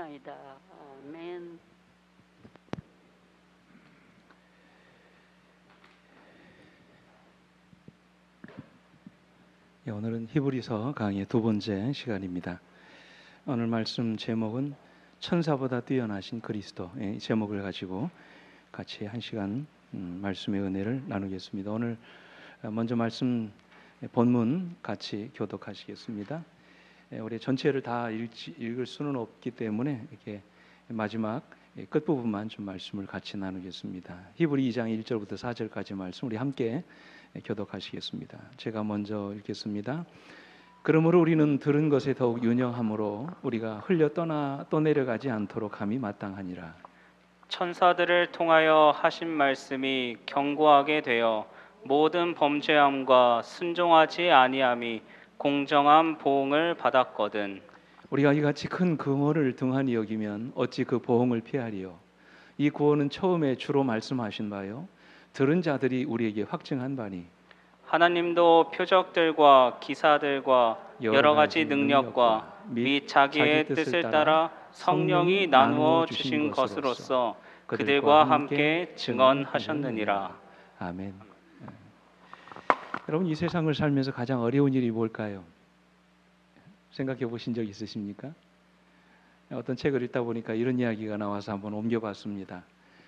기도하옵나이다. 아멘. 오늘은 히브리서 강의 두 번째 시간입니다. 오늘 말씀 제목은 천사보다 뛰어나신 그리스도의 제목을 가지고 같이 한 시간 말씀의 은혜를 나누겠습니다. 오늘 먼저 말씀 본문 같이 교독하시겠습니다. 우리 전체를 다 읽을 수는 없기 때문에 이렇게 마지막 끝부분만 좀 말씀을 같이 나누겠습니다. 히브리 2장 1절부터 4절까지 말씀 우리 함께 교독하시겠습니다. 제가 먼저 읽겠습니다. 그러므로 우리는 들은 것에 더욱 윤영함으로 우리가 흘려 떠내려가지 않도록 함이 마땅하니라. 천사들을 통하여 하신 말씀이 견고하게 되어 모든 범죄함과 순종하지 아니함이 공정한 보응을 받았거든. 우리가 이같이 큰 구원을 등한히 여기면 어찌 그 보응을 피하리요. 이 구원은 처음에 주로 말씀하신 바요 들은 자들이 우리에게 확증한 바니 하나님도 표적들과 기사들과 여러 가지 능력과 및 자기의 뜻을 따라 성령이 나누어 주신 것으로서 그들과 함께 증언하셨느니라. 아멘. 여러분, 이 세상을 살면서 가장 어려운 일이 뭘까요? 생각해 보신 적 있으십니까? 어떤 책을 읽다 보니까 이런 이야기가 나와서 한번 옮겨봤습니다.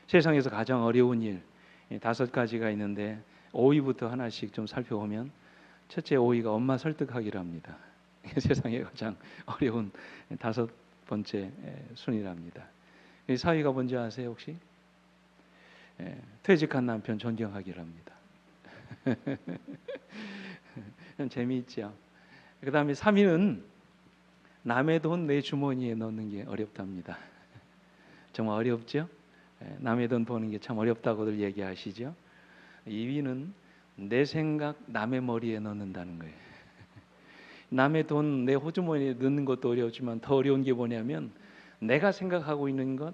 세상에서 가장 어려운 일 5가지가 있는데 5위부터 하나씩 좀 살펴보면 첫째 5위가 엄마 설득하기랍니다. 세상에 가장 어려운 5번째 순위랍니다. 4위가 뭔지 아세요 혹시? 퇴직한 남편 존경하기랍니다. 재미있죠. 그 다음에 3위는 남의 돈 내 주머니에 넣는 게 어렵답니다. 정말 어렵죠? 남의 돈 버는 게 참 어렵다고들 얘기하시죠. 2위는 내 생각 남의 머리에 넣는다는 거예요. 남의 돈 내 호주머니에 넣는 것도 어렵지만 더 어려운 게 뭐냐면 내가 생각하고 있는 것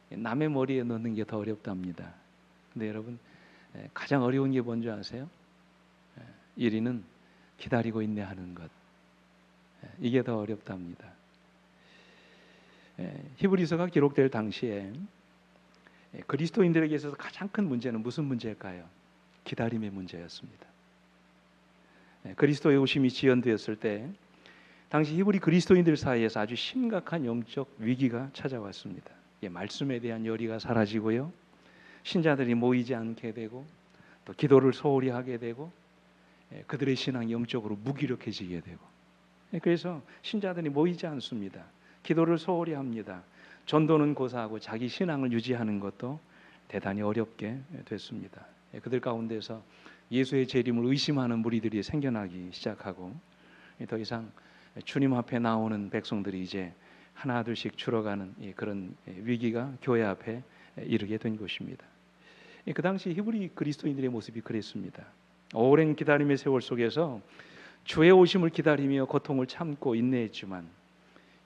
남의 머리에 넣는 게 더 어렵답니다. 근데 여러분 가장 어려운 게 뭔지 아세요? 1위는 기다리고 인내하는 것. 이게 더 어렵답니다. 히브리서가 기록될 당시에 그리스도인들에게 있어서 가장 큰 문제는 무슨 문제일까요? 기다림의 문제였습니다. 그리스도의 오심이 지연되었을 때 당시 히브리 그리스도인들 사이에서 아주 심각한 영적 위기가 찾아왔습니다. 말씀에 대한 열의가 사라지고요, 신자들이 모이지 않게 되고 또 기도를 소홀히 하게 되고 그들의 신앙이 영적으로 무기력해지게 되고, 그래서 신자들이 모이지 않습니다. 기도를 소홀히 합니다. 전도는 고사하고 자기 신앙을 유지하는 것도 대단히 어렵게 됐습니다. 그들 가운데서 예수의 재림을 의심하는 무리들이 생겨나기 시작하고 더 이상 주님 앞에 나오는 백성들이 이제 하나 둘씩 줄어가는 그런 위기가 교회 앞에 이르게 된 것입니다. 그 당시 히브리 그리스도인들의 모습이 그랬습니다. 오랜 기다림의 세월 속에서 주의 오심을 기다리며 고통을 참고 인내했지만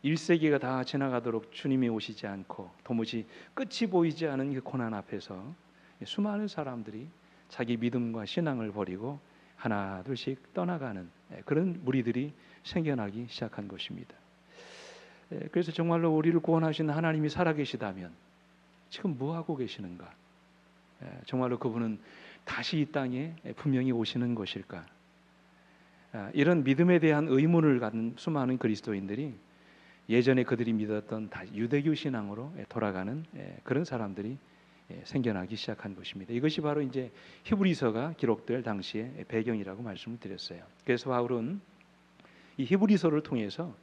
1세기가 다 지나가도록 주님이 오시지 않고 도무지 끝이 보이지 않은 그 고난 앞에서 수많은 사람들이 자기 믿음과 신앙을 버리고 하나 둘씩 떠나가는 그런 무리들이 생겨나기 시작한 것입니다. 그래서 정말로 우리를 구원하신 하나님이 살아계시다면 지금 뭐 하고 계시는가? 정말로 그분은 다시 이 땅에 분명히 오시는 것일까? 이런 믿음에 대한 의문을 갖는 수많은 그리스도인들이 예전에 그들이 믿었던 유대교 신앙으로 돌아가는 그런 사람들이 생겨나기 시작한 것입니다. 이것이 바로 이제 히브리서가 기록될 당시의 배경이라고 말씀을 드렸어요. 그래서 바울은 이 히브리서를 통해서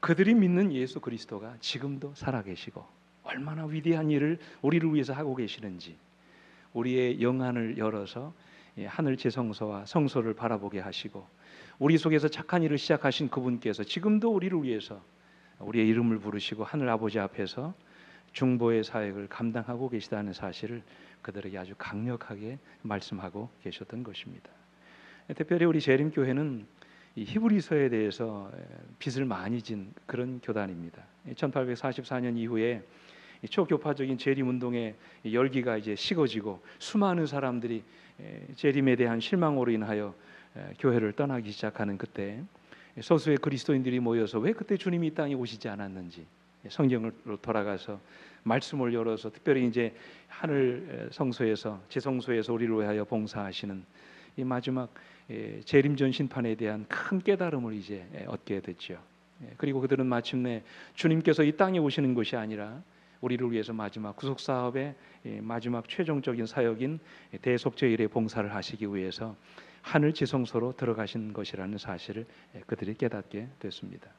그들이 믿는 예수 그리스도가 지금도 살아계시고 얼마나 위대한 일을 우리를 위해서 하고 계시는지, 우리의 영안을 열어서 하늘 제성소와 성소를 바라보게 하시고 우리 속에서 착한 일을 시작하신 그분께서 지금도 우리를 위해서 우리의 이름을 부르시고 하늘 아버지 앞에서 중보의 사역을 감당하고 계시다는 사실을 그들에게 아주 강력하게 말씀하고 계셨던 것입니다. 특별히 우리 재림교회는 이 히브리서에 대해서 빚을 많이 진 그런 교단입니다. 1844년 이후에 초교파적인 재림운동의 열기가 이제 식어지고 수많은 사람들이 재림에 대한 실망으로 인하여 교회를 떠나기 시작하는 그때 소수의 그리스도인들이 모여서 왜 그때 주님이 이 땅에 오시지 않았는지, 성경으로 돌아가서 말씀을 열어서 특별히 이제 하늘 성소에서 지성소에서 우리를 위하여 봉사하시는 이 마지막 재림전 심판에 대한 큰 깨달음을 이제 얻게 됐죠. 그리고 그들은 마침내 주님께서 이 땅에 오시는 것이 아니라 우리를 위해서 마지막 구속 사업의 마지막 최종적인 사역인 대속죄일의 봉사를 하시기 위해서 하늘 지성소로 들어가신 것이라는 사실을 그들이 깨닫게 됐습니다.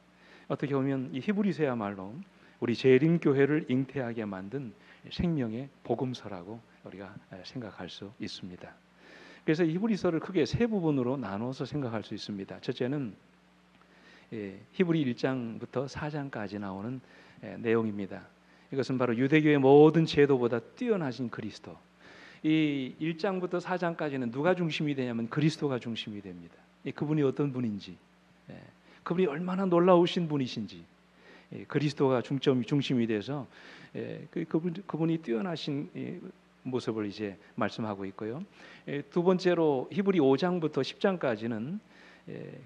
어떻게 보면 이 히브리서야말로 우리 재림 교회를 잉태하게 만든 생명의 복음서라고 우리가 생각할 수 있습니다. 그래서 히브리서를 크게 세 부분으로 나눠서 생각할 수 있습니다. 첫째는 히브리 1장부터 4장까지 나오는 내용입니다. 이것은 바로 유대교의 모든 제도보다 뛰어나신 그리스도. 이 1장부터 4장까지는 누가 중심이 되냐면 그리스도가 중심이 됩니다. 그분이 어떤 분인지, 그분이 얼마나 놀라우신 분이신지, 그리스도가 중심이 돼서 그분이 뛰어나신 모습을 이제 말씀하고 있고요. 두 번째로 히브리 5장부터 10장까지는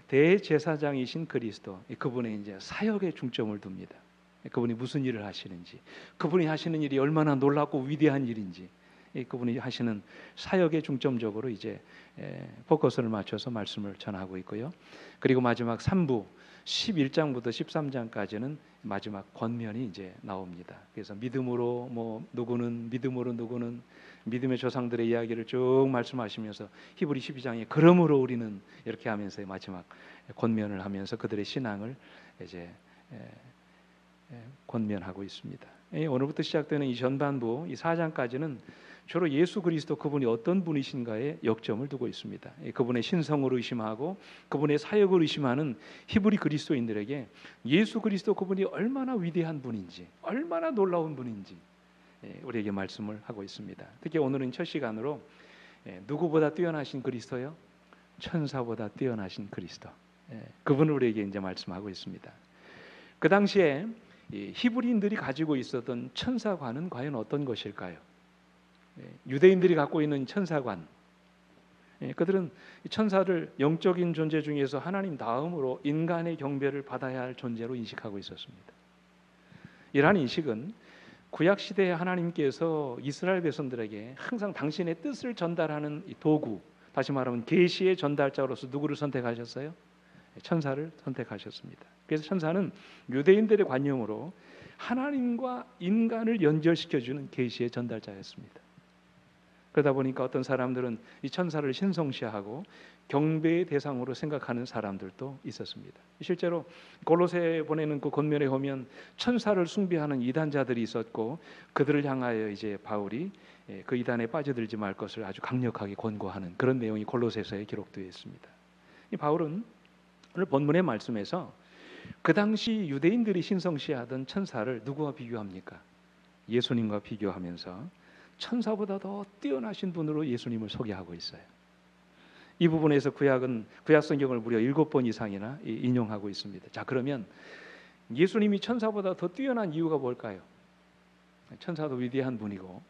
대제사장이신 그리스도, 그분의 이제 사역에 중점을 둡니다. 그분이 무슨 일을 하시는지, 그분이 하시는 일이 얼마나 놀랍고 위대한 일인지, 그분이 하시는 사역에 중점적으로 이제 포커스를 맞춰서 말씀을 전하고 있고요. 그리고 마지막 3부 11장부터 13장까지는 마지막 권면이 이제 나옵니다. 그래서 믿음으로 누구는 믿음의 조상들의 이야기를 쭉 말씀하시면서 히브리 12장에 그러므로 우리는 이렇게 하면서 마지막 권면을 하면서 그들의 신앙을 이제 권면하고 있습니다. 오늘부터 시작되는 이 전반부 이 4장까지는 주로 예수 그리스도 그분이 어떤 분이신가에 역점을 두고 있습니다. 그분의 신성을 의심하고 그분의 사역을 의심하는 히브리 그리스도인들에게 예수 그리스도 그분이 얼마나 위대한 분인지, 얼마나 놀라운 분인지 우리에게 말씀을 하고 있습니다. 특히 오늘은 첫 시간으로 누구보다 뛰어나신 그리스도요, 천사보다 뛰어나신 그리스도, 그분을 우리에게 이제 말씀하고 있습니다. 그 당시에 히브리인들이 가지고 있었던 천사관은 과연 어떤 것일까요? 유대인들이 갖고 있는 천사관, 그들은 천사를 영적인 존재 중에서 하나님 다음으로 인간의 경배를 받아야 할 존재로 인식하고 있었습니다. 이러한 인식은 구약 시대에 하나님께서 이스라엘 백성들에게 항상 당신의 뜻을 전달하는 도구, 다시 말하면 계시의 전달자로서 누구를 선택하셨어요? 천사를 선택하셨습니다. 그래서 천사는 유대인들의 관념으로 하나님과 인간을 연결시켜주는 계시의 전달자였습니다. 그러다 보니까 어떤 사람들은 이 천사를 신성시하고 경배의 대상으로 생각하는 사람들도 있었습니다. 실제로 골로새에 보내는 그 권면에 보면 천사를 숭배하는 이단자들이 있었고 그들을 향하여 이제 바울이 그 이단에 빠져들지 말 것을 아주 강력하게 권고하는 그런 내용이 골로새서에 기록되어 있습니다. 이 바울은 오늘 본문의 말씀에서 그 당시 유대인들이 신성시하던 천사를 누구와 비교합니까? 예수님과 비교하면서 천사보다 더 뛰어나신 분으로 예수님을 소개하고 있어요. 이 부분에서 구약 성경을 무려 7번 이상이나 인용하고 있습니다. 자, 그러면 예수님이 천사보다 더 뛰어난 이유가 뭘까요? 천사도 위대한 분이고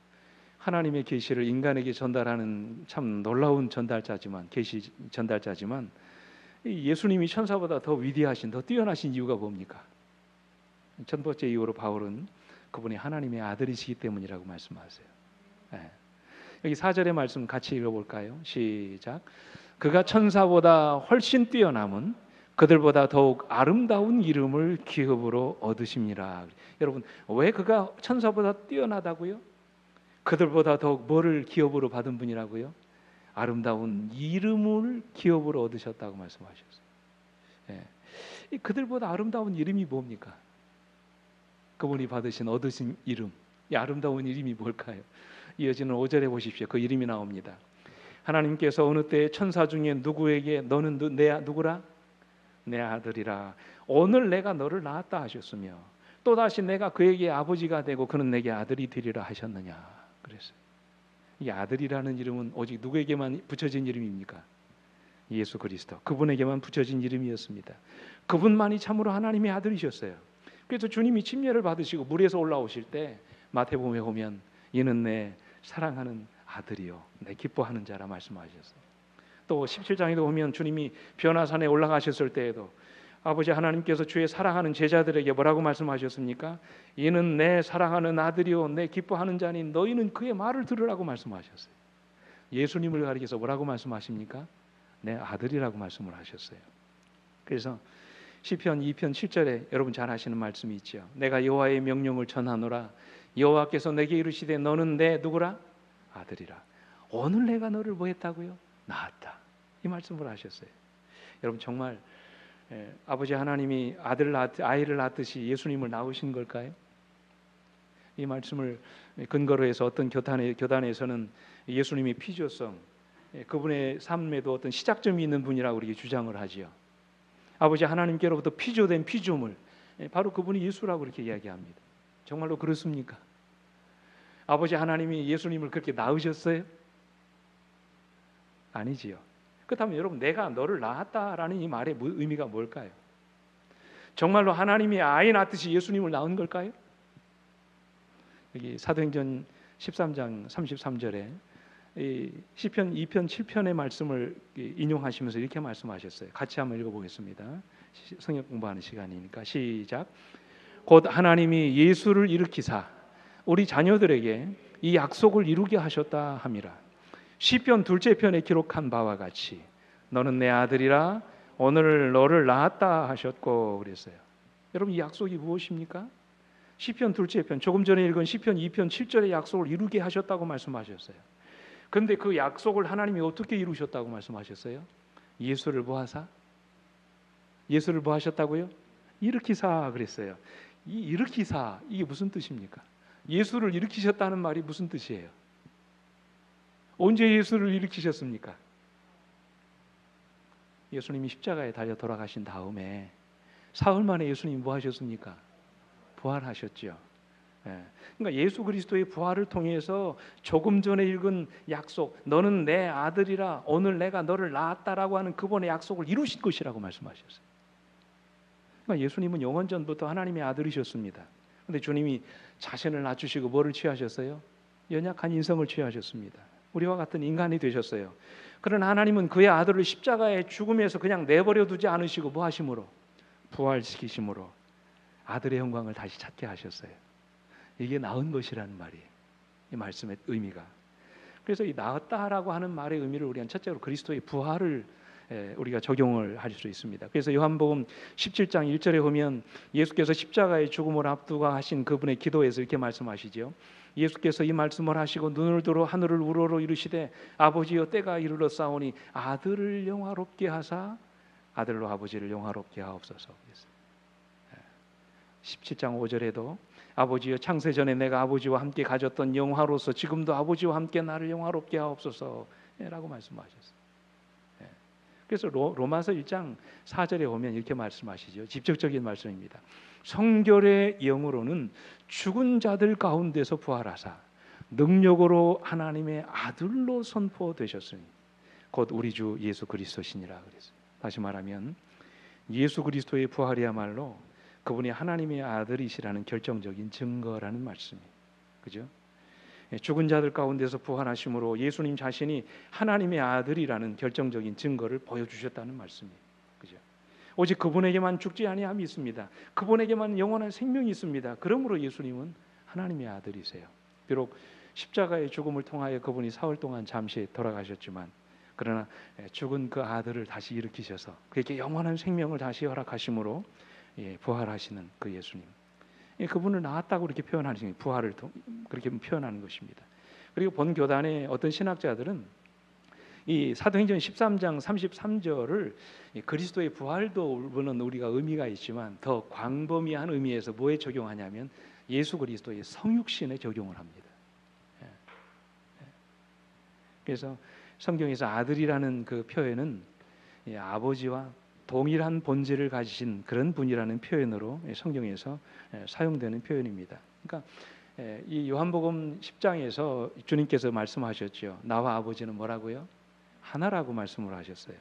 하나님의 계시를 인간에게 전달하는 참 놀라운 계시 전달자지만 예수님이 천사보다 더 위대하신, 더 뛰어나신 이유가 뭡니까? 첫 번째 이유로 바울은 그분이 하나님의 아들이시기 때문이라고 말씀하세요. 여기 4절의 말씀 같이 읽어볼까요? 시작. 그가 천사보다 훨씬 뛰어남은 그들보다 더욱 아름다운 이름을 기업으로 얻으심이라. 여러분, 왜 그가 천사보다 뛰어나다고요? 그들보다 더욱 뭐를 기업으로 받은 분이라고요? 아름다운 이름을 기업으로 얻으셨다고 말씀하셨어요. 이 그들보다 아름다운 이름이 뭡니까? 그분이 얻으신 이름, 이 아름다운 이름이 뭘까요? 이어지는 5절에 보십시오. 그 이름이 나옵니다. 하나님께서 어느 때에 천사 중에 누구에게 너는 누구라? 내 아들이라. 오늘 내가 너를 낳았다 하셨으며 또다시 내가 그에게 아버지가 되고 그는 내게 아들이 되리라 하셨느냐. 그랬어요. 이 아들이라는 이름은 오직 누구에게만 붙여진 이름입니까? 예수 그리스도, 그분에게만 붙여진 이름이었습니다. 그분만이 참으로 하나님의 아들이셨어요. 그래서 주님이 침례를 받으시고 물에서 올라오실 때 마태복음에 보면 이는 내 사랑하는 아들이요 내 기뻐하는 자라 말씀하셨어요. 또 17장에도 보면 주님이 변화산에 올라가셨을 때에도 아버지 하나님께서 주의 사랑하는 제자들에게 뭐라고 말씀하셨습니까? 이는 내 사랑하는 아들이요 내 기뻐하는 자니 너희는 그의 말을 들으라고 말씀하셨어요. 예수님을 가리켜서 뭐라고 말씀하십니까? 내 아들이라고 말씀을 하셨어요. 그래서 시편 2편 7절에 여러분 잘 아시는 말씀이 있죠. 내가 여호와의 명령을 전하노라. 여호와께서 내게 이르시되 너는 내 누구라? 아들이라. 오늘 내가 너를 뭐 했다고요? 낳았다. 이 말씀을 하셨어요. 여러분 정말 아버지 하나님이 아이를 낳듯이 예수님을 낳으신 걸까요? 이 말씀을 근거로 해서 어떤 교단에서는 예수님이 피조성, 그분의 삶에도 어떤 시작점이 있는 분이라고 이렇게 주장을 하지요. 아버지 하나님께로부터 피조된 피조물, 바로 그분이 예수라고 이렇게 이야기합니다. 정말로 그렇습니까? 아버지 하나님이 예수님을 그렇게 낳으셨어요? 아니지요. 그렇다면 여러분 내가 너를 낳았다라는 이 말의 의미가 뭘까요? 정말로 하나님이 아이 낳듯이 예수님을 낳은 걸까요? 여기 사도행전 13장 33절에 시편 2편 7편의 말씀을 인용하시면서 이렇게 말씀하셨어요. 같이 한번 읽어보겠습니다. 성경 공부하는 시간이니까 시작. 곧 하나님이 예수를 일으키사 우리 자녀들에게 이 약속을 이루게 하셨다 함이라. 시편 둘째 편에 기록한 바와 같이 너는 내 아들이라 오늘 너를 낳았다 하셨고 그랬어요. 여러분 이 약속이 무엇입니까? 시편 둘째 편 조금 전에 읽은 시편 2편 7절의 약속을 이루게 하셨다고 말씀하셨어요. 그런데 그 약속을 하나님이 어떻게 이루셨다고 말씀하셨어요? 예수를 보하사? 예수를 보하셨다고요? 일으키사 그랬어요. 이 일으키사 이게 무슨 뜻입니까? 예수를 일으키셨다는 말이 무슨 뜻이에요? 언제 예수를 일으키셨습니까? 예수님이 십자가에 달려 돌아가신 다음에 사흘 만에 예수님이 뭐 하셨습니까? 부활하셨죠. 그러니까 예수 그리스도의 부활을 통해서 조금 전에 읽은 약속, 너는 내 아들이라 오늘 내가 너를 낳았다라고 하는 그분의 약속을 이루실 것이라고 말씀하셨어요. 그러니까 예수님은 영원 전부터 하나님의 아들이셨습니다. 그런데 주님이 자신을 낮추시고 뭐를 취하셨어요? 연약한 인성을 취하셨습니다. 우리와 같은 인간이 되셨어요. 그러나 하나님은 그의 아들을 십자가의 죽음에서 그냥 내버려 두지 않으시고 뭐 하심으로? 부활시키심으로 아들의 영광을 다시 찾게 하셨어요. 이게 나은 것이라는 말이에요. 이 말씀의 의미가. 그래서 이 나았다라고 하는 말의 의미를 우리는 첫째로 그리스도의 부활을 우리가 적용을 할 수 있습니다. 그래서 요한복음 17장 1절에 보면 예수께서 십자가의 죽음을 앞두고 하신 그분의 기도에서 이렇게 말씀하시죠. 예수께서 이 말씀을 하시고 눈을 들어 하늘을 우러러 이르시되 아버지여 때가 이르렀사오니 아들을 영화롭게 하사 아들로 아버지를 영화롭게 하옵소서. 17장 5절에도 아버지여 창세전에 내가 아버지와 함께 가졌던 영화로서 지금도 아버지와 함께 나를 영화롭게 하옵소서라고 말씀하셨어요. 그래서 로마서 1장 4절에 보면 이렇게 말씀하시죠. 직접적인 말씀입니다. 성결의 영으로는 죽은 자들 가운데서 부활하사 능력으로 하나님의 아들로 선포되셨으니 곧 우리 주 예수 그리스도시니라 그랬어요. 다시 말하면 예수 그리스도의 부활이야말로 그분이 하나님의 아들이시라는 결정적인 증거라는 말씀이에요. 그죠? 죽은 자들 가운데서 부활하심으로 예수님 자신이 하나님의 아들이라는 결정적인 증거를 보여주셨다는 말씀이에요. 그죠? 오직 그분에게만 죽지 아니함이 있습니다. 그분에게만 영원한 생명이 있습니다. 그러므로 예수님은 하나님의 아들이세요. 비록 십자가의 죽음을 통하여 그분이 사흘 동안 잠시 돌아가셨지만 그러나 죽은 그 아들을 다시 일으키셔서 그에게 영원한 생명을 다시 허락하심으로 부활하시는 그 예수님. 그분을 낳았다고 이렇게 표현하는 부활을 그렇게 표현하는 것입니다. 그리고 본 교단의 어떤 신학자들은 이 사도행전 13장 33절을 그리스도의 부활도는 우리가 의미가 있지만 더 광범위한 의미에서 뭐에 적용하냐면 예수 그리스도의 성육신에 적용을 합니다. 그래서 성경에서 아들이라는 그 표현은 아버지와 동일한 본질을 가지신 그런 분이라는 표현으로 성경에서 사용되는 표현입니다. 그러니까 이 요한복음 10장에서 주님께서 말씀하셨죠. 나와 아버지는 뭐라고요? 하나라고 말씀을 하셨어요.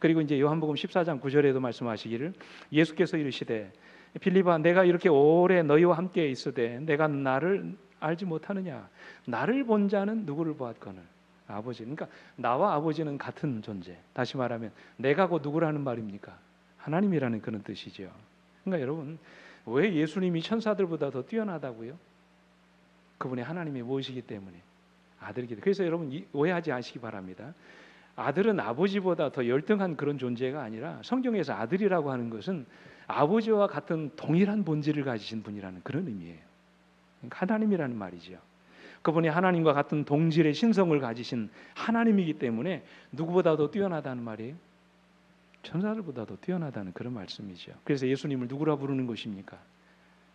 그리고 이제 요한복음 14장 9절에도 말씀하시기를 예수께서 이르시되 필립아 내가 이렇게 오래 너희와 함께 있으되 내가 나를 알지 못하느냐? 나를 본 자는 누구를 보았거늘? 아버지. 그러니까 나와 아버지는 같은 존재. 다시 말하면 내가 곧 누구라는 말입니까? 하나님이라는 그런 뜻이죠. 그러니까 여러분, 왜 예수님이 천사들보다 더 뛰어나다고요? 그분이 하나님이 무엇이기 때문에 아들이기 때문에. 그래서 여러분 오해하지 않으시기 바랍니다. 아들은 아버지보다 더 열등한 그런 존재가 아니라 성경에서 아들이라고 하는 것은 아버지와 같은 동일한 본질을 가지신 분이라는 그런 의미예요. 그러니까 하나님이라는 말이죠. 그분이 하나님과 같은 동질의 신성을 가지신 하나님이기 때문에 누구보다 더 뛰어나다는 말이에요. 천사들보다 더 뛰어나다는 그런 말씀이죠. 그래서 예수님을 누구라 부르는 것입니까?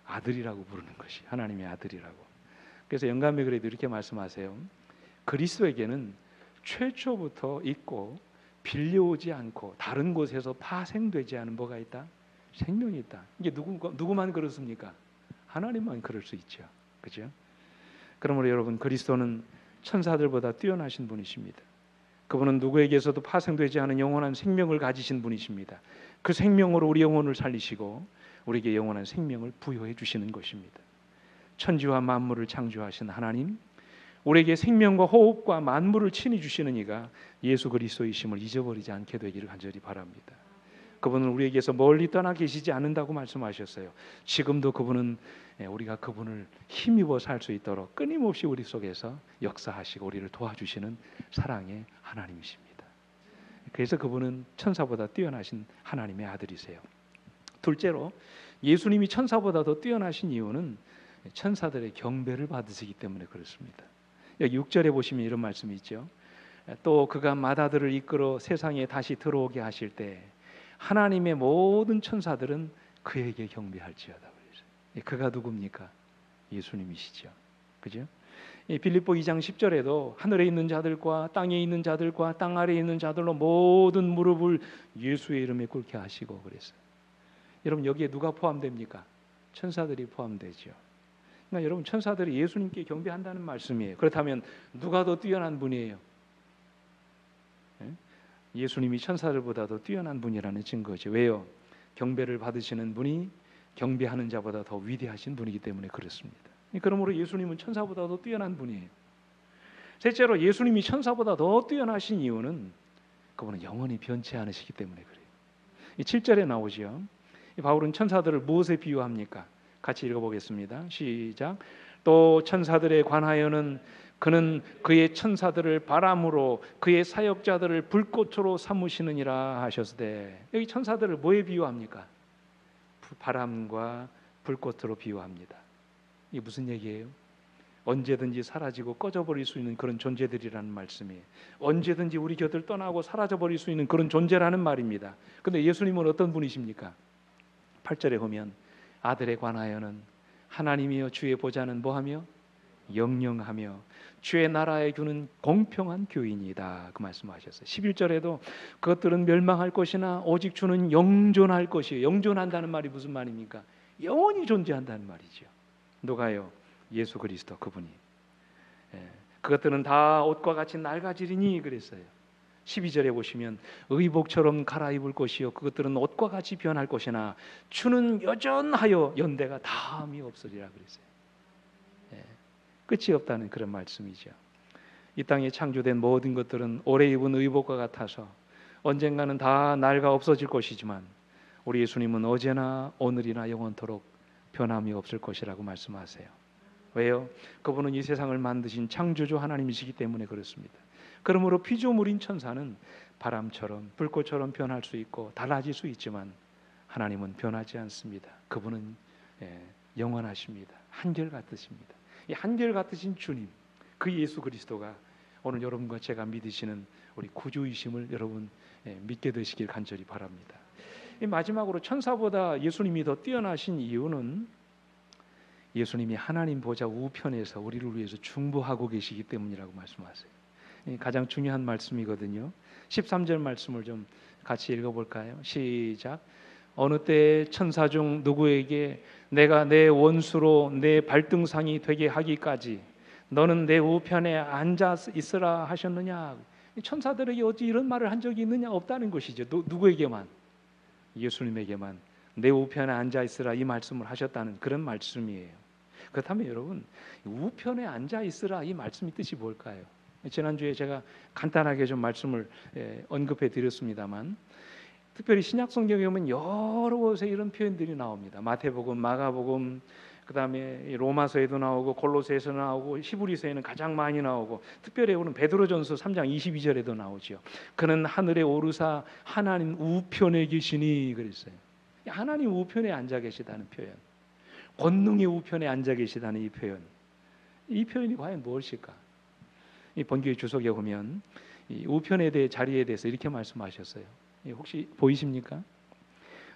아들이라고 부르는 것이, 하나님의 아들이라고. 그래서 영감의 글에도 이렇게 말씀하세요. 그리스도에게는 최초부터 있고 빌려오지 않고 다른 곳에서 파생되지 않은 뭐가 있다? 생명이 있다. 이게 누구만 그렇습니까? 하나님만 그럴 수 있죠. 그죠? 그러므로 여러분, 그리스도는 천사들보다 뛰어나신 분이십니다. 그분은 누구에게서도 파생되지 않은 영원한 생명을 가지신 분이십니다. 그 생명으로 우리 영혼을 살리시고 우리에게 영원한 생명을 부여해 주시는 것입니다. 천지와 만물을 창조하신 하나님, 우리에게 생명과 호흡과 만물을 친히 주시는 이가 예수 그리스도이심을 잊어버리지 않게 되기를 간절히 바랍니다. 그분은 우리에게서 멀리 떠나 계시지 않는다고 말씀하셨어요. 지금도 그분은 우리가 그분을 힘입어 살 수 있도록 끊임없이 우리 속에서 역사하시고 우리를 도와주시는 사랑의 하나님이십니다. 그래서 그분은 천사보다 뛰어나신 하나님의 아들이세요. 둘째로, 예수님이 천사보다 더 뛰어나신 이유는 천사들의 경배를 받으시기 때문에 그렇습니다. 여기 6절에 보시면 이런 말씀이 있죠. 또 그가 마다들을 이끌어 세상에 다시 들어오게 하실 때 하나님의 모든 천사들은 그에게 경배할지어다. 그가 누굽니까? 예수님이시죠. 그죠? 빌립보 2장 10절에도 하늘에 있는 자들과 땅에 있는 자들과 땅 아래에 있는 자들로 모든 무릎을 예수의 이름에 꿇게 하시고 그랬어요. 여러분, 여기에 누가 포함됩니까? 천사들이 포함되죠. 그러니까 여러분, 천사들이 예수님께 경배한다는 말씀이에요. 그렇다면 누가 더 뛰어난 분이에요? 예수님이 천사들보다 더 뛰어난 분이라는 증거죠. 왜요? 경배를 받으시는 분이 경배하는 자보다 더 위대하신 분이기 때문에 그렇습니다. 그러므로 예수님은 천사보다 더 뛰어난 분이에요. 셋째로, 예수님이 천사보다 더 뛰어나신 이유는 그분은 영원히 변치 않으시기 때문에 그래요. 7절에 나오죠. 바울은 천사들을 무엇에 비유합니까? 같이 읽어보겠습니다. 시작. 또 천사들에 관하여는 그는 그의 천사들을 바람으로 그의 사역자들을 불꽃으로 삼으시느니라 하셨으되, 여기 천사들을 뭐에 비유합니까? 바람과 불꽃으로 비유합니다. 이게 무슨 얘기예요? 언제든지 사라지고 꺼져버릴 수 있는 그런 존재들이라는 말씀이에요. 언제든지 우리 곁을 떠나고 사라져버릴 수 있는 그런 존재라는 말입니다. 그런데 예수님은 어떤 분이십니까? 8절에 보면 아들에 관하여는 하나님이여 주의 보좌는 뭐하며? 영영하며 주의 나라의 규는 공평한 규이니이다. 그 말씀하셨어요. 11절에도 그것들은 멸망할 것이나 오직 주는 영존할 것이에요. 영존한다는 말이 무슨 말입니까? 영원히 존재한다는 말이죠. 누가요? 예수 그리스도 그분이. 그것들은 다 옷과 같이 낡아지리니 그랬어요. 12절에 보시면 의복처럼 갈아입을 것이요 그것들은 옷과 같이 변할 것이나 주는 여전하여 연대가 다함이 없으리라 그랬어요. 끝이 없다는 그런 말씀이죠. 이 땅에 창조된 모든 것들은 오래 입은 의복과 같아서 언젠가는 다 낡아 없어질 것이지만 우리 예수님은 어제나 오늘이나 영원토록 변함이 없을 것이라고 말씀하세요. 왜요? 그분은 이 세상을 만드신 창조주 하나님이시기 때문에 그렇습니다. 그러므로 피조물인 천사는 바람처럼 불꽃처럼 변할 수 있고 달라질 수 있지만 하나님은 변하지 않습니다. 그분은 영원하십니다. 한결같으십니다. 이 한결같으신 주님, 그 예수 그리스도가 오늘 여러분과 제가 믿으시는 우리 구주이심을 여러분 믿게 되시길 간절히 바랍니다. 마지막으로 천사보다 예수님이 더 뛰어나신 이유는 예수님이 하나님 보좌 우편에서 우리를 위해서 중보하고 계시기 때문이라고 말씀하세요. 가장 중요한 말씀이거든요. 13절 말씀을 좀 같이 읽어볼까요? 시작. 어느 때 천사 중 누구에게 내가 내 원수로 내 발등상이 되게 하기까지 너는 내 우편에 앉아 있으라 하셨느냐? 천사들에게 어찌 이런 말을 한 적이 있느냐? 없다는 것이죠. 누구에게만? 예수님에게만 내 우편에 앉아 있으라 이 말씀을 하셨다는 그런 말씀이에요. 그렇다면 여러분, 우편에 앉아 있으라 이 말씀의 뜻이 뭘까요? 지난주에 제가 간단하게 좀 말씀을 언급해 드렸습니다만 특별히 신약 성경에 보면 여러 곳에 이런 표현들이 나옵니다. 마태복음, 마가복음, 그다음에 로마서에도 나오고 골로새에서 나오고 히브리서에는 가장 많이 나오고, 특별히 오늘 베드로전서 3장 22절에도 나오죠. 그는 하늘에 오르사 하나님 우편에 계시니 그랬어요. 하나님 우편에 앉아 계시다는 표현, 권능의 우편에 앉아 계시다는 이 표현, 이 표현이 과연 무엇일까? 이 본교의 주석에 보면 이 우편에 대해 자리에 대해서 이렇게 말씀하셨어요. 혹시 보이십니까?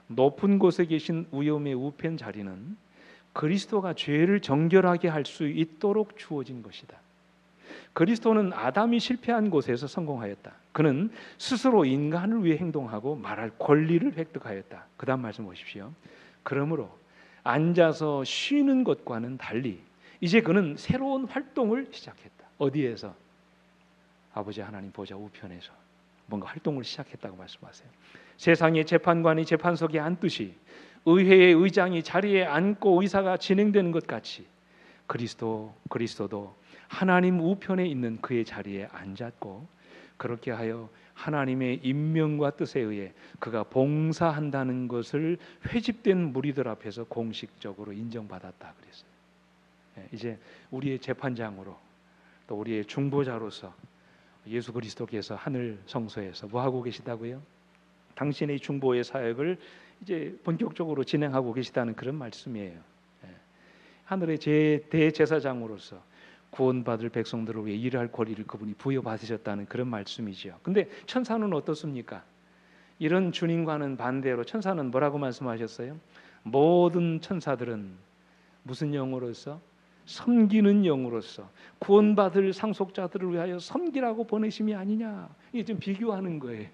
높은 곳에 계신 위엄의 우편 자리는 그리스도가 죄를 정결하게 할 수 있도록 주어진 것이다. 그리스도는 아담이 실패한 곳에서 성공하였다. 그는 스스로 인간을 위해 행동하고 말할 권리를 획득하였다. 그 다음 말씀 보십시오. 그러므로 앉아서 쉬는 것과는 달리 이제 그는 새로운 활동을 시작했다. 어디에서? 아버지 하나님 보좌 우편에서 뭔가 활동을 시작했다고 말씀하세요. 세상의 재판관이 재판석에 앉듯이 의회의 의장이 자리에 앉고 의사가 진행되는 것 같이 그리스도도 하나님 우편에 있는 그의 자리에 앉았고, 그렇게 하여 하나님의 임명과 뜻에 의해 그가 봉사한다는 것을 회집된 무리들 앞에서 공식적으로 인정받았다 그랬어요. 이제 우리의 재판장으로 또 우리의 중보자로서 예수 그리스도께서 하늘 성소에서 뭐 하고 계시다고요? 당신의 중보의 사역을 이제 본격적으로 진행하고 계시다는 그런 말씀이에요. 하늘의 대제사장으로서 구원받을 백성들을 위해 일할 권리를 그분이 부여받으셨다는 그런 말씀이죠. 근데 천사는 어떻습니까? 이런 주님과는 반대로 천사는 뭐라고 말씀하셨어요? 모든 천사들은 무슨 영으로서? 섬기는 영으로서 구원받을 상속자들을 위하여 섬기라고 보내심이 아니냐. 이게 좀 비교하는 거예요.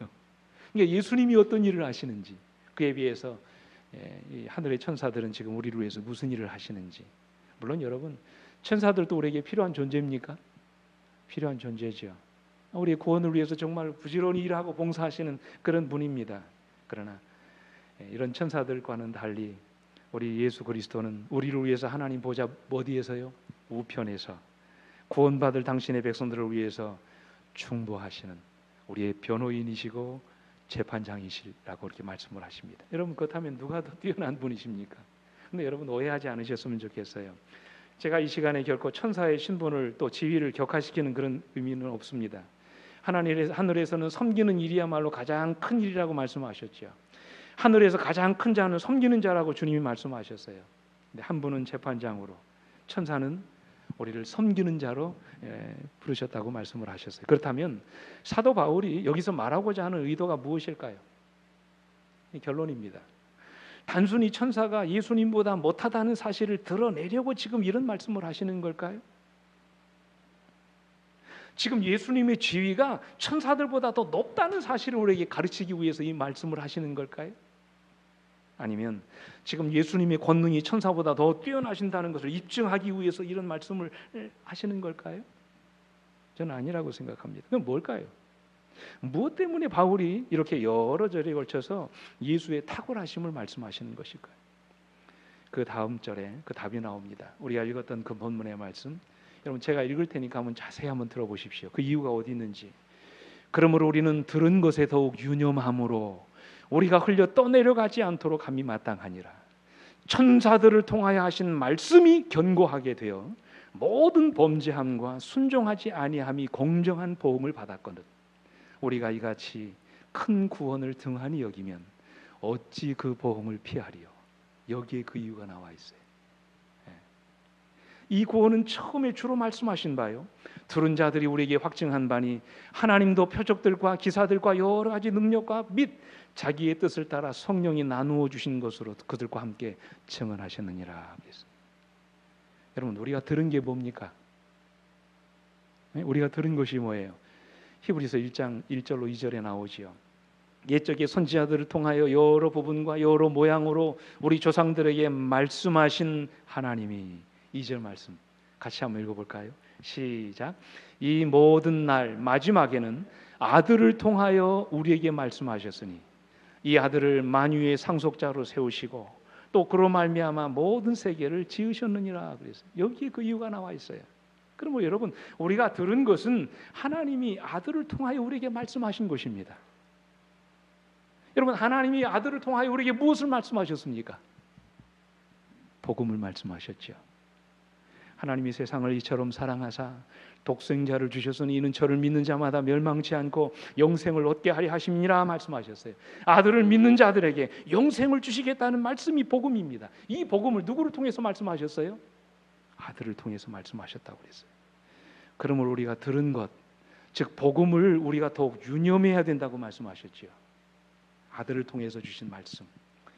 그러니까 예수님이 어떤 일을 하시는지, 그에 비해서 이 하늘의 천사들은 지금 우리를 위해서 무슨 일을 하시는지. 물론 여러분, 천사들도 우리에게 필요한 존재입니까? 필요한 존재죠. 우리의 구원을 위해서 정말 부지런히 일하고 봉사하시는 그런 분입니다. 그러나 이런 천사들과는 달리 우리 예수 그리스도는 우리를 위해서 하나님 보좌 어디에서요? 우편에서 구원받을 당신의 백성들을 위해서 충보하시는 우리의 변호인이시고 재판장이시라고 이렇게 말씀을 하십니다. 여러분, 그렇다면 누가 더 뛰어난 분이십니까? 근데 여러분 오해하지 않으셨으면 좋겠어요. 제가 이 시간에 결코 천사의 신분을 또 지위를 격하시키는 그런 의미는 없습니다. 하늘에서는 섬기는 일이야말로 가장 큰 일이라고 말씀하셨죠. 하늘에서 가장 큰 자는 섬기는 자라고 주님이 말씀하셨어요. 근데 한 분은 재판장으로, 천사는 우리를 섬기는 자로 부르셨다고 말씀을 하셨어요. 그렇다면 사도 바울이 여기서 말하고자 하는 의도가 무엇일까요? 이 결론입니다. 단순히 천사가 예수님보다 못하다는 사실을 드러내려고 지금 이런 말씀을 하시는 걸까요? 지금 예수님의 지위가 천사들보다 더 높다는 사실을 우리에게 가르치기 위해서 이 말씀을 하시는 걸까요? 아니면 지금 예수님의 권능이 천사보다 더 뛰어나신다는 것을 입증하기 위해서 이런 말씀을 하시는 걸까요? 저는 아니라고 생각합니다. 그럼 뭘까요? 무엇 때문에 바울이 이렇게 여러 절에 걸쳐서 예수의 탁월하심을 말씀하시는 것일까요? 그 다음 절에 그 답이 나옵니다. 우리가 읽었던 그 본문의 말씀, 여러분 제가 읽을 테니까 한번 자세히 한번 들어보십시오. 그 이유가 어디 있는지. 그러므로 우리는 들은 것에 더욱 유념함으로 우리가 흘려 떠내려가지 않도록 함이 마땅하니라. 천사들을 통하여 하신 말씀이 견고하게 되어 모든 범죄함과 순종하지 아니함이 공정한 보응을 받았거든. 우리가 이같이 큰 구원을 등한히 여기면 어찌 그 보응을 피하리요? 여기에 그 이유가 나와 있어요. 이 구원은 처음에 주로 말씀하신 바요, 들은 자들이 우리에게 확증한 바니 하나님도 표적들과 기사들과 여러 가지 능력과 및 자기의 뜻을 따라 성령이 나누어 주신 것으로 그들과 함께 증언하셨느니라. 여러분, 우리가 들은 게 뭡니까? 우리가 들은 것이 뭐예요? 히브리서 1장 1절로 2절에 나오지요. 옛적의 선지자들을 통하여 여러 부분과 여러 모양으로 우리 조상들에게 말씀하신 하나님이, 2절 말씀 같이 한번 읽어볼까요? 시작. 이 모든 날 마지막에는 아들을 통하여 우리에게 말씀하셨으니 이 아들을 만유의 상속자로 세우시고 또 그로 말미암아 모든 세계를 지으셨느니라. 그래서 여기에 그 이유가 나와 있어요. 그러면 여러분, 우리가 들은 것은 하나님이 아들을 통하여 우리에게 말씀하신 것입니다. 여러분, 하나님이 아들을 통하여 우리에게 무엇을 말씀하셨습니까? 복음을 말씀하셨죠. 하나님이 세상을 이처럼 사랑하사 독생자를 주셨으니 이는 저를 믿는 자마다 멸망치 않고 영생을 얻게 하려 하심이라 말씀하셨어요. 아들을 믿는 자들에게 영생을 주시겠다는 말씀이 복음입니다. 이 복음을 누구를 통해서 말씀하셨어요? 아들을 통해서 말씀하셨다고 그랬어요. 그러므로 우리가 들은 것, 즉 복음을 우리가 더욱 유념해야 된다고 말씀하셨죠. 아들을 통해서 주신 말씀,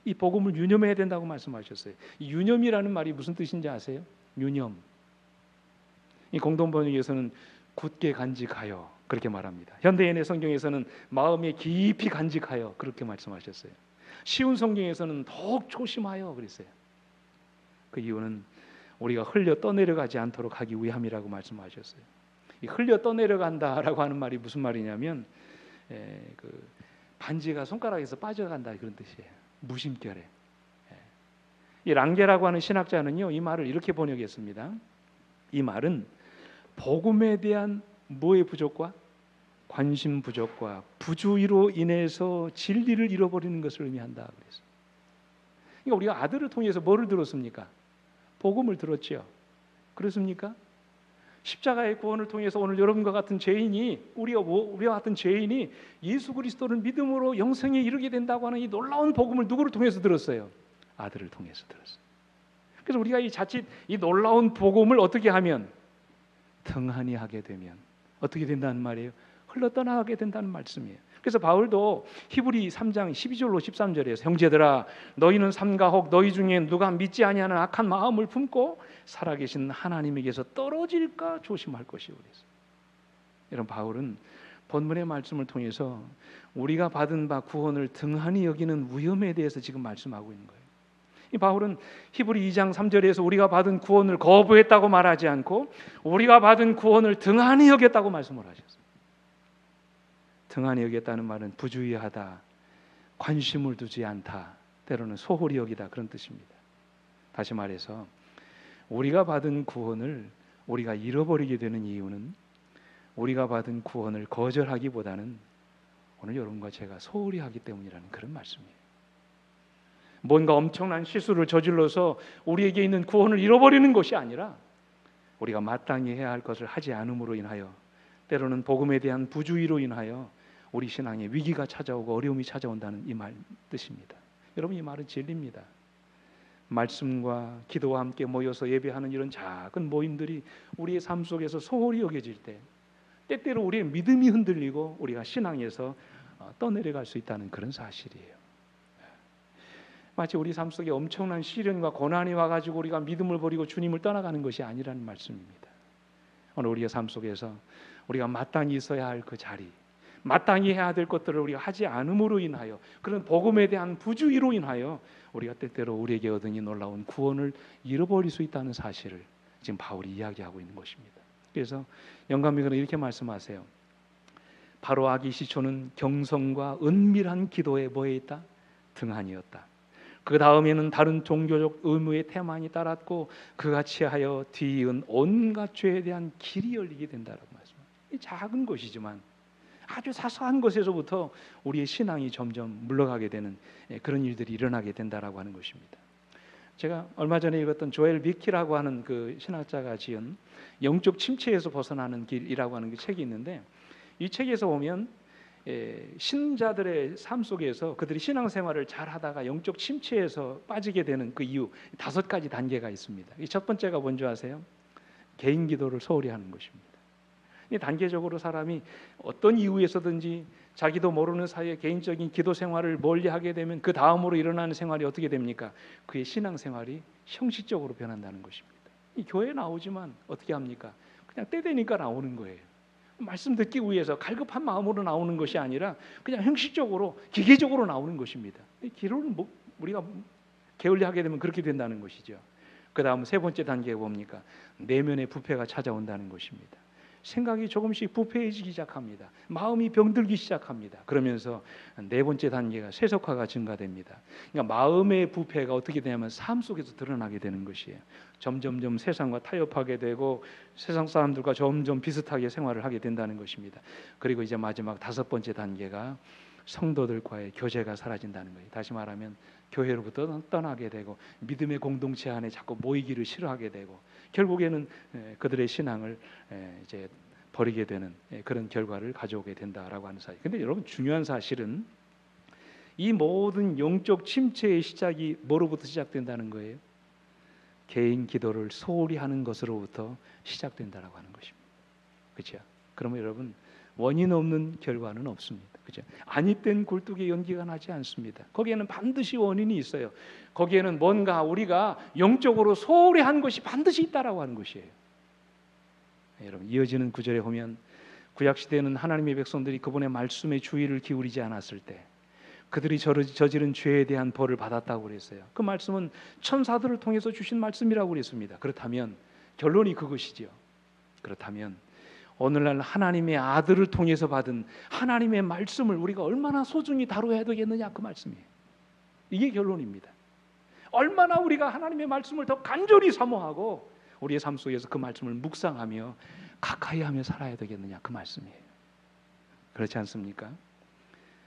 이 복음을 유념해야 된다고 말씀하셨어요. 이 유념이라는 말이 무슨 뜻인지 아세요? 유념. 이 공동번역에서는 굳게 간직하여 그렇게 말합니다. 현대인의 성경에서는 마음에 깊이 간직하여 그렇게 말씀하셨어요. 쉬운 성경에서는 더욱 조심하여 그랬어요. 그 이유는 우리가 흘려 떠내려가지 않도록 하기 위함이라고 말씀하셨어요. 이 흘려 떠내려간다라고 하는 말이 무슨 말이냐면 그 반지가 손가락에서 빠져간다 그런 뜻이에요. 무심결에. 이 랑게라고 하는 신학자는요, 이 말을 이렇게 번역했습니다. 이 말은 복음에 대한 뭐의 부족과 관심 부족과 부주의로 인해서 진리를 잃어버리는 것을 의미한다 그랬어요. 그러니까 우리가 아들을 통해서 뭐를 들었습니까? 복음을 들었죠. 그렇습니까? 십자가의 구원을 통해서 오늘 여러분과 같은 죄인이 우리와 같은 죄인이 예수 그리스도를 믿음으로 영생에 이르게 된다고 하는 이 놀라운 복음을 누구를 통해서 들었어요? 아들을 통해서 들었어요. 그래서 우리가 이 자칫 이 놀라운 복음을 어떻게 하면 등한히 하게 되면 어떻게 된다는 말이에요? 흘러 떠나가게 된다는 말씀이에요. 그래서 바울도 히브리 3장 12절로 13절에서 형제들아 너희는 삼가 혹 너희 중에 누가 믿지 아니하는 악한 마음을 품고 살아계신 하나님에게서 떨어질까 조심할 것이오 그래서. 여러분, 바울은 본문의 말씀을 통해서 우리가 받은 바 구원을 등한히 여기는 위험에 대해서 지금 말씀하고 있는 거예요. 이 바울은 히브리 2장 3절에서 우리가 받은 구원을 거부했다고 말하지 않고 우리가 받은 구원을 등한히 여겼다고 말씀을 하셨어요. 등한히 여겼다는 말은 부주의하다, 관심을 두지 않다, 때로는 소홀히 여기다 그런 뜻입니다. 다시 말해서 우리가 받은 구원을 우리가 잃어버리게 되는 이유는 우리가 받은 구원을 거절하기보다는 오늘 여러분과 제가 소홀히 하기 때문이라는 그런 말씀이에요. 뭔가 엄청난 실수를 저질러서 우리에게 있는 구원을 잃어버리는 것이 아니라 우리가 마땅히 해야 할 것을 하지 않음으로 인하여 때로는 복음에 대한 부주의로 인하여 우리 신앙에 위기가 찾아오고 어려움이 찾아온다는 이 말 뜻입니다. 여러분, 이 말은 진리입니다. 말씀과 기도와 함께 모여서 예배하는 이런 작은 모임들이 우리의 삶 속에서 소홀히 여겨질 때 때때로 우리의 믿음이 흔들리고 우리가 신앙에서 떠내려갈 수 있다는 그런 사실이에요. 마치 우리 삶 속에 엄청난 시련과 고난이 와가지고 우리가 믿음을 버리고 주님을 떠나가는 것이 아니라는 말씀입니다. 오늘 우리의 삶 속에서 우리가 마땅히 있어야 할 그 자리, 마땅히 해야 될 것들을 우리가 하지 않음으로 인하여 그런 복음에 대한 부주의로 인하여 우리가 때때로 우리에게 얻은 이 놀라운 구원을 잃어버릴 수 있다는 사실을 지금 바울이 이야기하고 있는 것입니다. 그래서 영감님은 이렇게 말씀하세요. 바로 악의 시초는 경성과 은밀한 기도에 뭐에 있다? 등한이었다. 그 다음에는 다른 종교적 의무의 태만이 따랐고 그같이 하여 뒤이은 온갖 죄에 대한 길이 열리게 된다라고 말씀합니다. 이 작은 것이지만 아주 사소한 것에서부터 우리의 신앙이 점점 물러가게 되는 그런 일들이 일어나게 된다라고 하는 것입니다. 제가 얼마 전에 읽었던 조엘 미키라고 하는 그 신학자가 지은 영적 침체에서 벗어나는 길이라고 하는 그 책이 있는데 이 책에서 보면 신자들의 삶 속에서 그들이 신앙생활을 잘 하다가 영적 침체에서 빠지게 되는 그 이유 5가지 단계가 있습니다. 이 첫 번째가 뭔지 아세요? 개인 기도를 소홀히 하는 것입니다. 이 단계적으로 사람이 어떤 이유에서든지 자기도 모르는 사이에 개인적인 기도 생활을 멀리하게 되면 그 다음으로 일어나는 생활이 어떻게 됩니까? 그의 신앙생활이 형식적으로 변한다는 것입니다. 이 교회에 나오지만 어떻게 합니까? 그냥 때 되니까 나오는 거예요. 말씀 듣기 위해서 갈급한 마음으로 나오는 것이 아니라 그냥 형식적으로 기계적으로 나오는 것입니다. 기도를 우리가 게을리하게 되면 그렇게 된다는 것이죠. 그 다음 세 번째 단계가 뭡니까? 내면의 부패가 찾아온다는 것입니다. 생각이 조금씩 부패해지기 시작합니다. 마음이 병들기 시작합니다. 그러면서 네 번째 단계가 세속화가 증가됩니다. 그러니까 마음의 부패가 어떻게 되냐면 삶 속에서 드러나게 되는 것이에요. 점점점 세상과 타협하게 되고 세상 사람들과 점점 비슷하게 생활을 하게 된다는 것입니다. 그리고 이제 마지막 5번째 단계가 성도들과의 교제가 사라진다는 거예요. 다시 말하면 교회로부터 떠나게 되고 믿음의 공동체 안에 자꾸 모이기를 싫어하게 되고 결국에는 그들의 신앙을 이제 버리게 되는 그런 결과를 가져오게 된다라고 하는 사실. 근데 여러분 중요한 사실은 이 모든 영적 침체의 시작이 뭐로부터 시작된다는 거예요? 개인 기도를 소홀히 하는 것으로부터 시작된다라고 하는 것입니다. 그렇죠? 그러면 여러분 원인 없는 결과는 없습니다. 그죠? 아니땐 굴뚝에 연기가 나지 않습니다. 거기에는 반드시 원인이 있어요. 거기에는 뭔가 우리가 영적으로 소홀히 한 것이 반드시 있다라고 하는 것이에요. 여러분 이어지는 구절에 보면 구약 시대에는 하나님의 백성들이 그분의 말씀에 주의를 기울이지 않았을 때 그들이 저지른 죄에 대한 벌을 받았다고 그랬어요. 그 말씀은 천사들을 통해서 주신 말씀이라고 그랬습니다. 그렇다면 결론이 그것이죠. 그렇다면 오늘날 하나님의 아들을 통해서 받은 하나님의 말씀을 우리가 얼마나 소중히 다뤄야 되겠느냐 그 말씀이에요. 이게 결론입니다. 얼마나 우리가 하나님의 말씀을 더 간절히 사모하고 우리의 삶 속에서 그 말씀을 묵상하며 가까이 하며 살아야 되겠느냐 그 말씀이에요. 그렇지 않습니까?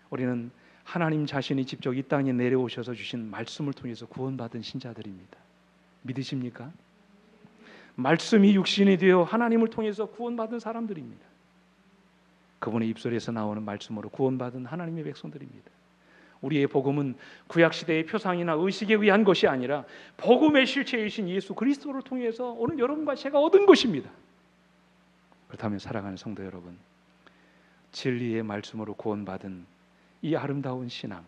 우리는 하나님 자신이 직접 이 땅에 내려오셔서 주신 말씀을 통해서 구원받은 신자들입니다. 믿으십니까? 말씀이 육신이 되어 하나님을 통해서 구원받은 사람들입니다. 그분의 입술에서 나오는 말씀으로 구원받은 하나님의 백성들입니다. 우리의 복음은 구약시대의 표상이나 의식에 의한 것이 아니라 복음의 실체이신 예수 그리스도를 통해서 오늘 여러분과 제가 얻은 것입니다. 그렇다면 사랑하는 성도 여러분, 진리의 말씀으로 구원받은 이 아름다운 신앙,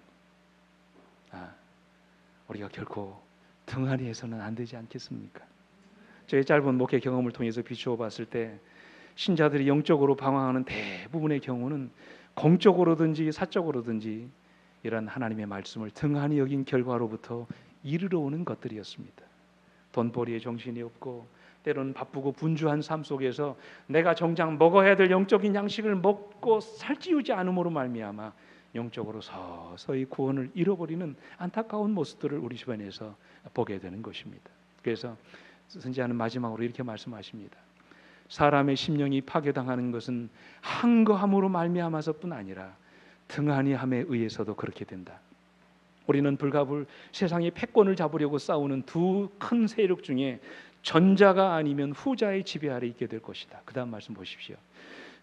우리가 결코 등한히 해서는 안 되지 않겠습니까? 저의 짧은 목회 경험을 통해서 비추어 봤을 때 신자들이 영적으로 방황하는 대부분의 경우는 공적으로든지 사적으로든지 이런 하나님의 말씀을 등한히 여긴 결과로부터 이르러 오는 것들이었습니다. 돈벌이에 정신이 없고 때로는 바쁘고 분주한 삶 속에서 내가 정작 먹어야 될 영적인 양식을 먹고 살찌우지 않음으로 말미암아 영적으로 서서히 구원을 잃어버리는 안타까운 모습들을 우리 주변에서 보게 되는 것입니다. 그래서 선지자는 마지막으로 이렇게 말씀하십니다. 사람의 심령이 파괴당하는 것은 한거함으로 말미암아서뿐 아니라 등한히함에 의해서도 그렇게 된다. 우리는 불가불 세상의 패권을 잡으려고 싸우는 두 큰 세력 중에 전자가 아니면 후자의 지배 아래 있게 될 것이다. 그 다음 말씀 보십시오.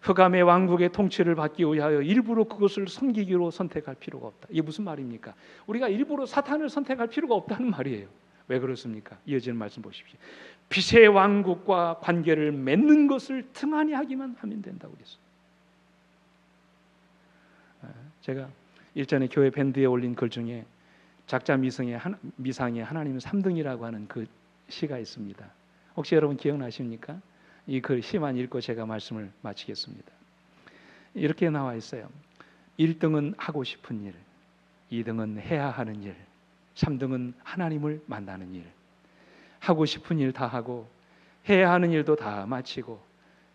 흑암의 왕국의 통치를 받기 위하여 일부러 그것을 섬기기로 선택할 필요가 없다. 이게 무슨 말입니까? 우리가 일부러 사탄을 선택할 필요가 없다는 말이에요. 왜 그렇습니까? 이어지는 말씀 보십시오. 빛의 왕국과 관계를 맺는 것을 등한히 하기만 하면 된다고 그랬어요. 제가 일전에 교회 밴드에 올린 글 중에 작자 미상의 하나님은 3등이라고 하는 그 시가 있습니다. 혹시 여러분 기억나십니까? 이 글 시만 읽고 제가 말씀을 마치겠습니다. 이렇게 나와 있어요. 1등은 하고 싶은 일, 2등은 해야 하는 일, 3등은 하나님을 만나는 일. 하고 싶은 일 다 하고 해야 하는 일도 다 마치고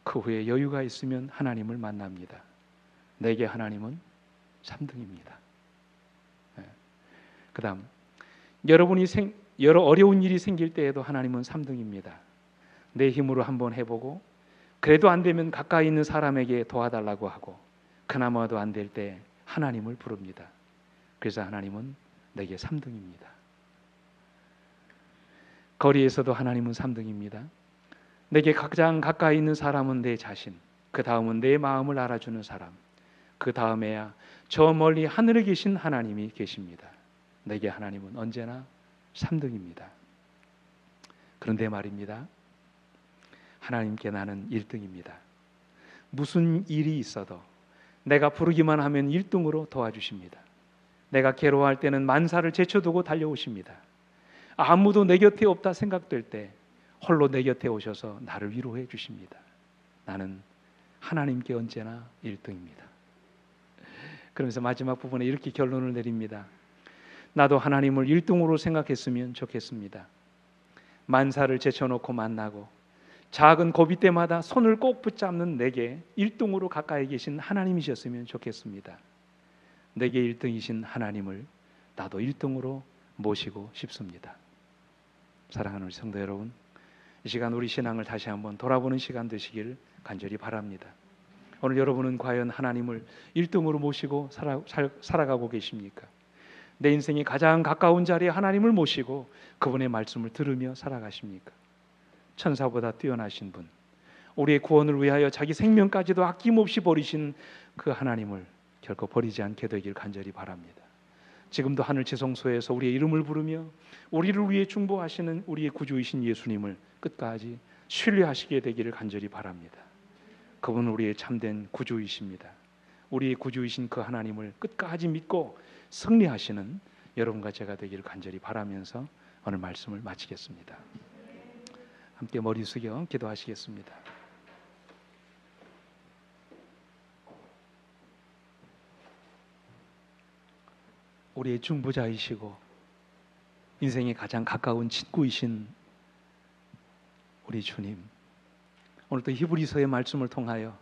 그 후에 여유가 있으면 하나님을 만납니다. 내게 하나님은 3등입니다. 그 다음 여러분이 여러 어려운 일이 생길 때에도 하나님은 3등입니다. 내 힘으로 한번 해보고 그래도 안 되면 가까이 있는 사람에게 도와달라고 하고 그나마도 안 될 때 하나님을 부릅니다. 그래서 하나님은 내게 3등입니다. 거리에서도 하나님은 3등입니다. 내게 가장 가까이 있는 사람은 내 자신, 그 다음은 내 마음을 알아주는 사람, 그 다음에야 저 멀리 하늘에 계신 하나님이 계십니다. 내게 하나님은 언제나 3등입니다. 그런데 말입니다. 하나님께 나는 1등입니다. 무슨 일이 있어도 내가 부르기만 하면 1등으로 도와주십니다. 내가 괴로워할 때는 만사를 제쳐두고 달려오십니다. 아무도 내 곁에 없다 생각될 때 홀로 내 곁에 오셔서 나를 위로해 주십니다. 나는 하나님께 언제나 1등입니다. 그러면서 마지막 부분에 이렇게 결론을 내립니다. 나도 하나님을 1등으로 생각했으면 좋겠습니다. 만사를 제쳐놓고 만나고 작은 고비 때마다 손을 꼭 붙잡는 내게 1등으로 가까이 계신 하나님이셨으면 좋겠습니다. 내게 1등이신 하나님을 나도 1등으로 모시고 싶습니다. 사랑하는 우리 성도 여러분, 이 시간 우리 신앙을 다시 한번 돌아보는 시간 되시길 간절히 바랍니다. 오늘 여러분은 과연 하나님을 1등으로 모시고 살아가고 계십니까? 내 인생에 가장 가까운 자리에 하나님을 모시고 그분의 말씀을 들으며 살아가십니까? 천사보다 뛰어나신 분, 우리의 구원을 위하여 자기 생명까지도 아낌없이 버리신 그 하나님을 결코 버리지 않게 되길 간절히 바랍니다. 지금도 하늘 지성소에서 우리의 이름을 부르며 우리를 위해 중보하시는 우리의 구주이신 예수님을 끝까지 신뢰하시게 되기를 간절히 바랍니다. 그분은 우리의 참된 구주이십니다. 우리의 구주이신 그 하나님을 끝까지 믿고 승리하시는 여러분과 제가 되기를 간절히 바라면서 오늘 말씀을 마치겠습니다. 함께 머리 숙여 기도하시겠습니다. 우리의 중보자이시고 인생에 가장 가까운 친구이신 우리 주님, 오늘도 히브리서의 말씀을 통하여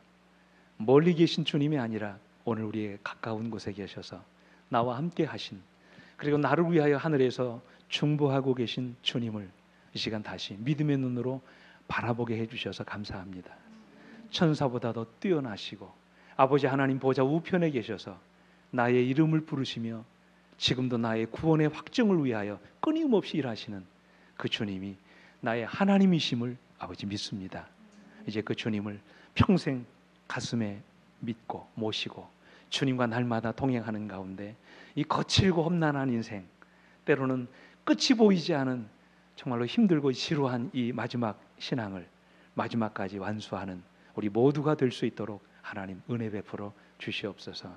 멀리 계신 주님이 아니라 오늘 우리의 가까운 곳에 계셔서 나와 함께 하신, 그리고 나를 위하여 하늘에서 중보하고 계신 주님을 이 시간 다시 믿음의 눈으로 바라보게 해주셔서 감사합니다. 천사보다 더 뛰어나시고 아버지 하나님 보좌 우편에 계셔서 나의 이름을 부르시며 지금도 나의 구원의 확증을 위하여 끊임없이 일하시는 그 주님이 나의 하나님이심을 아버지 믿습니다. 이제 그 주님을 평생 가슴에 믿고 모시고 주님과 날마다 동행하는 가운데 이 거칠고 험난한 인생, 때로는 끝이 보이지 않은 정말로 힘들고 지루한 이 마지막 신앙을 마지막까지 완수하는 우리 모두가 될 수 있도록 하나님 은혜 베풀어 주시옵소서.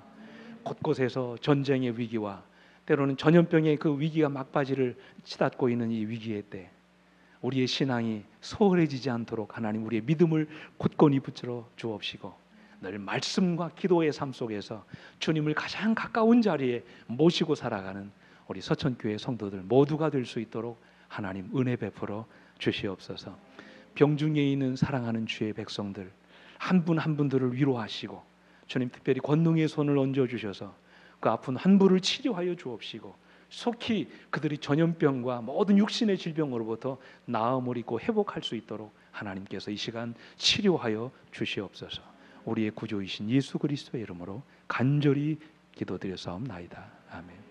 곳곳에서 전쟁의 위기와 때로는 전염병의 그 위기가 막바지를 치닫고 있는 이 위기의 때 우리의 신앙이 소홀해지지 않도록 하나님 우리의 믿음을 굳건히 붙들어 주옵시고 늘 말씀과 기도의 삶 속에서 주님을 가장 가까운 자리에 모시고 살아가는 우리 서천교회 성도들 모두가 될 수 있도록 하나님 은혜 베풀어 주시옵소서. 병중에 있는 사랑하는 주의 백성들 한 분 한 분들을 위로하시고 주님 특별히 권능의 손을 얹어주셔서 그 아픈 환부를 치료하여 주옵시고 속히 그들이 전염병과 모든 육신의 질병으로부터 나음을 입고 회복할 수 있도록 하나님께서 이 시간 치료하여 주시옵소서. 우리의 구주이신 예수 그리스도의 이름으로 간절히 기도드려사옵나이다. 아멘.